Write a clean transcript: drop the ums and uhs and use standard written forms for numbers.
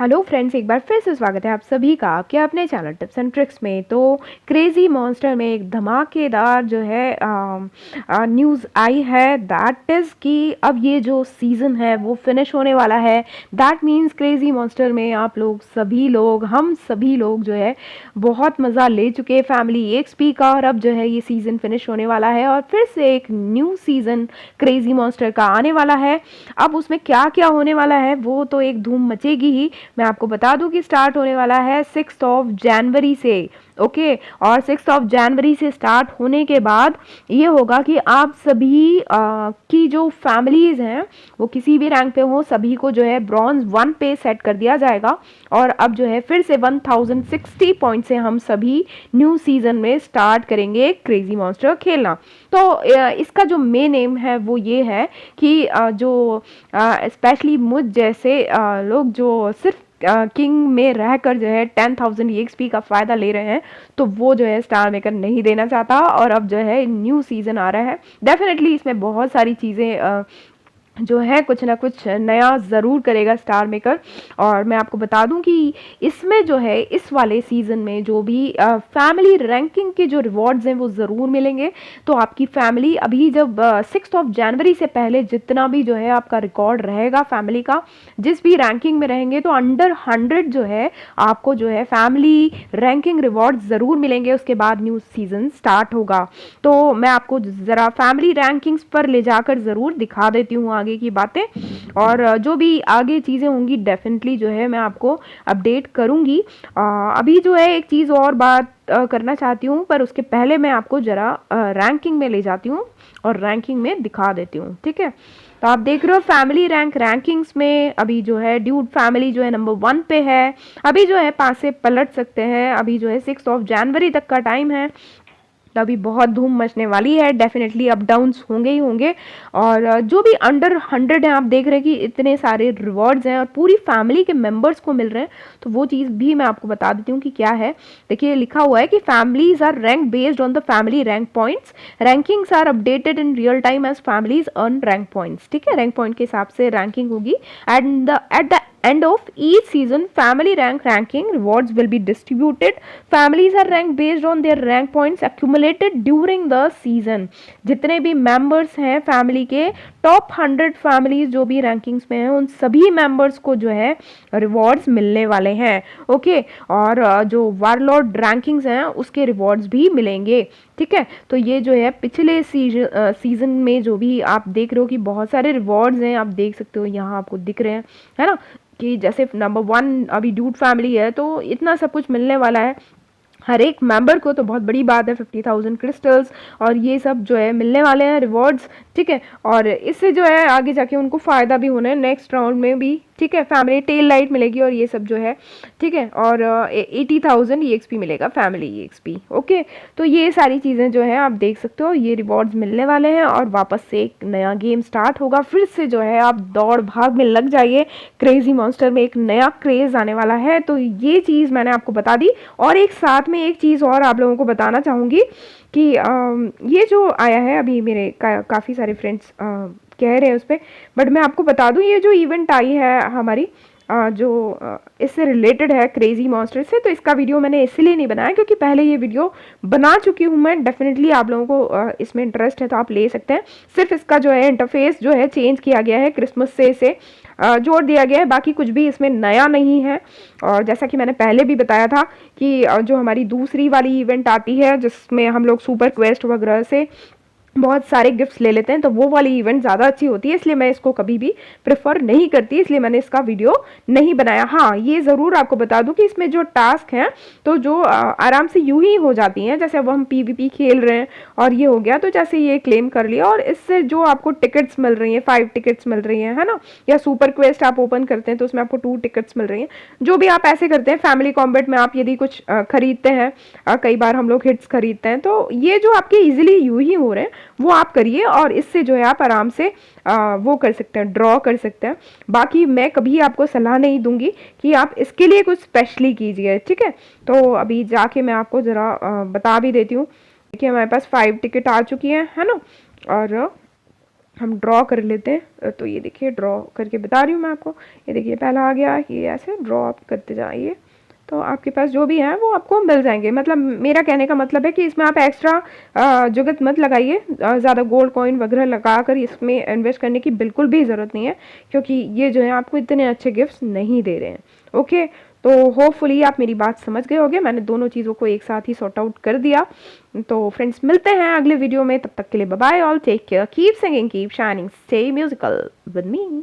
Hello friends, एक बार फिर से स्वागत है आप सभी का आपके अपने चैनल टिप्स एंड ट्रिक्स में। तो क्रेजी मॉन्स्टर में एक धमाकेदार जो है न्यूज़ आई है, दैट इज़ कि अब ये जो सीज़न है वो फिनिश होने वाला है। दैट मीन्स क्रेजी मॉन्स्टर में आप लोग सभी लोग, हम सभी लोग जो है बहुत मज़ा ले चुके फैमिली एक्सपी का, और अब जो है ये सीज़न फिनिश होने वाला है और फिर से एक न्यू सीज़न क्रेजी मॉन्स्टर का आने वाला है। अब उसमें क्या क्या होने वाला है वो तो एक धूम मचेगी ही। मैं आपको बता दूं कि स्टार्ट होने वाला है 6 जनवरी से। ओके, और 6 जनवरी से स्टार्ट होने के बाद ये होगा कि आप सभी की जो फैमिलीज़ हैं वो किसी भी रैंक पे हो, सभी को जो है ब्रॉन्ज 1 पे सेट कर दिया जाएगा। और अब जो है फिर से 1060 पॉइंट से हम सभी न्यू सीजन में स्टार्ट करेंगे क्रेजी मॉन्स्टर खेलना। तो इसका जो मेन एम है वो ये है कि जो स्पेशली मुझ जैसे लोग जो सिर्फ किंग में रहकर जो है 10,000 EXP का फ़ायदा ले रहे हैं, तो वो जो है स्टार मेकर नहीं देना चाहता। और अब जो है न्यू सीज़न आ रहा है, डेफिनेटली इसमें बहुत सारी चीज़ें जो है कुछ ना कुछ नया ज़रूर करेगा स्टार मेकर। और मैं आपको बता दूं कि इसमें जो है इस वाले सीज़न में जो भी फैमिली रैंकिंग के जो रिवॉर्ड्स हैं वो ज़रूर मिलेंगे। तो आपकी फैमिली अभी जब 6 जनवरी से पहले जितना भी जो है आपका रिकॉर्ड रहेगा फैमिली का, जिस भी रैंकिंग में रहेंगे, तो अंडर 100 जो है आपको जो है फैमिली रैंकिंग रिवॉर्ड ज़रूर मिलेंगे। उसके बाद न्यू सीज़न स्टार्ट होगा। तो मैं आपको ज़रा फैमिली रैंकिंग्स पर ले जाकर ज़रूर दिखा देती हूँ आगे की बातें, और जो भी आगे चीज़ें होंगी डेफिनेटली जो है मैं आपको अपडेट करूँगी। अभी जो है एक चीज़ और बात करना चाहती हूँ, पर उसके पहले मैं आपको ज़रा रैंकिंग में ले जाती हूँ और रैंकिंग में दिखा देती हूँ, ठीक है। तो आप देख रहे हो फैमिली रैंकिंग्स में अभी जो है ड्यूड फैमिली जो है नंबर 1 पे है। अभी जो है 5 से पलट सकते हैं, अभी जो है 6 जनवरी तक का टाइम है, तो अभी बहुत धूम मचने वाली है। डेफिनेटली अप डाउन्स होंगे ही होंगे। और जो भी अंडर 100 हैं, आप देख रहे हैं कि इतने सारे रिवॉर्ड्स हैं और पूरी फैमिली के मेंबर्स को मिल रहे हैं। तो वो चीज़ भी मैं आपको बता देती हूँ कि क्या है। देखिए लिखा हुआ है कि families are rank based on the family rank points, rankings are updated in real time as families earn rank points. ठीक है, रैंक पॉइंट के हिसाब से रैंकिंग होगी। At the end of each season, family ranking rewards will be distributed. Families are ranked based on their rank points accumulated during the season. जितने भी members हैं family के, टॉप 100 फैमिलीज जो भी रैंकिंग्स में हैं, उन सभी मेंबर्स को जो है रिवॉर्ड्स मिलने वाले हैं। ओके, और जो वारलॉर्ड रैंकिंग्स हैं उसके रिवॉर्ड्स भी मिलेंगे। ठीक है, तो ये जो है पिछले सीजन में जो भी आप देख रहे हो कि बहुत सारे रिवॉर्ड्स हैं, आप देख सकते हो यहाँ आपको दिख रहे हैं, है ना, कि जैसे नंबर 1 अभी ड्यूड फैमिली है, तो इतना सब कुछ मिलने वाला है हर एक मेंबर को। तो बहुत बड़ी बात है, 50,000 क्रिस्टल्स और ये सब जो है मिलने वाले हैं रिवॉर्ड्स। ठीक है, और इससे जो है आगे जाके उनको फ़ायदा भी होना है नेक्स्ट राउंड में भी। ठीक है, फैमिली टेल लाइट मिलेगी और ये सब जो है, ठीक है, और 80,000 EXP मिलेगा फैमिली EXP। ओके, तो ये सारी चीज़ें जो है आप देख सकते हो, ये रिवॉर्ड्स मिलने वाले हैं और वापस से एक नया गेम स्टार्ट होगा। फिर से जो है आप दौड़ भाग में लग जाइए, क्रेजी मॉन्स्टर में एक नया क्रेज़ आने वाला है। तो ये चीज़ मैंने आपको बता दी। और एक साथ में एक चीज़ और आप लोगों को बताना चाहूँगी कि ये जो आया है अभी, मेरे काफ़ी सारे फ्रेंड्स कह रहे हैं उस पर, बट मैं आपको बता दूं ये जो इवेंट आई है हमारी जो इससे रिलेटेड है क्रेजी मॉन्स्टर से, तो इसका वीडियो मैंने इसलिए नहीं बनाया क्योंकि पहले ये वीडियो बना चुकी हूँ मैं। डेफिनेटली आप लोगों को इसमें इंटरेस्ट है तो आप ले सकते हैं। सिर्फ इसका जो है इंटरफेस जो है चेंज किया गया है, क्रिसमस से इसे जोड़ दिया गया है, बाकी कुछ भी इसमें नया नहीं है। और जैसा कि मैंने पहले भी बताया था कि जो हमारी दूसरी वाली इवेंट आती है जिसमें हम लोग सुपर क्वेस्ट वगैरह से बहुत सारे गिफ्ट्स ले लेते हैं, तो वो वाली इवेंट ज़्यादा अच्छी होती है, इसलिए मैं इसको कभी भी प्रेफर नहीं करती, इसलिए मैंने इसका वीडियो नहीं बनाया। हाँ, ये ज़रूर आपको बता दूं कि इसमें जो टास्क हैं तो जो आराम से यूं ही हो जाती हैं। जैसे अब हम PvP खेल रहे हैं और ये हो गया, तो जैसे ये क्लेम कर लिया और इससे जो आपको टिकट्स मिल रही हैं, 5 टिकट्स मिल रही हैं, है ना, या सुपर क्वेस्ट आप ओपन करते हैं तो उसमें आपको 2 टिकट्स मिल रही हैं। जो भी आप ऐसे करते हैं फैमिली कॉम्बैट में, आप यदि कुछ खरीदते हैं, कई बार हम लोग हिट्स खरीदते हैं, तो ये जो आपके ईजिली यूं ही हो रहे हैं वो आप करिए और इससे जो है आप आराम से वो कर सकते हैं, ड्रॉ कर सकते हैं। बाकी मैं कभी आपको सलाह नहीं दूंगी कि आप इसके लिए कुछ स्पेशली कीजिए। ठीक है, तो अभी जाके मैं आपको ज़रा बता भी देती हूँ। देखिए हमारे पास 5 टिकट आ चुकी हैं, है ना, और हम ड्रॉ कर लेते हैं। तो ये देखिए ड्रॉ करके बता रही हूँ मैं आपको। ये देखिए पहला आ गया, ये ऐसे ड्रॉ आप करते जाइए तो आपके पास जो भी है वो आपको मिल जाएंगे। मतलब मेरा कहने का मतलब है कि इसमें आप एक्स्ट्रा जुगत मत लगाइए, ज़्यादा गोल्ड कॉइन वगैरह लगा कर इसमें इन्वेस्ट करने की बिल्कुल भी ज़रूरत नहीं है, क्योंकि ये जो है आपको इतने अच्छे गिफ्ट्स नहीं दे रहे हैं। ओके, तो होपफुली आप मेरी बात समझ गए होंगे, मैंने दोनों चीज़ों को एक साथ ही सॉर्ट आउट कर दिया। तो फ्रेंड्स मिलते हैं अगले वीडियो में, तब तक के लिए bye bye all, take care, keep singing, keep shining, stay musical with me.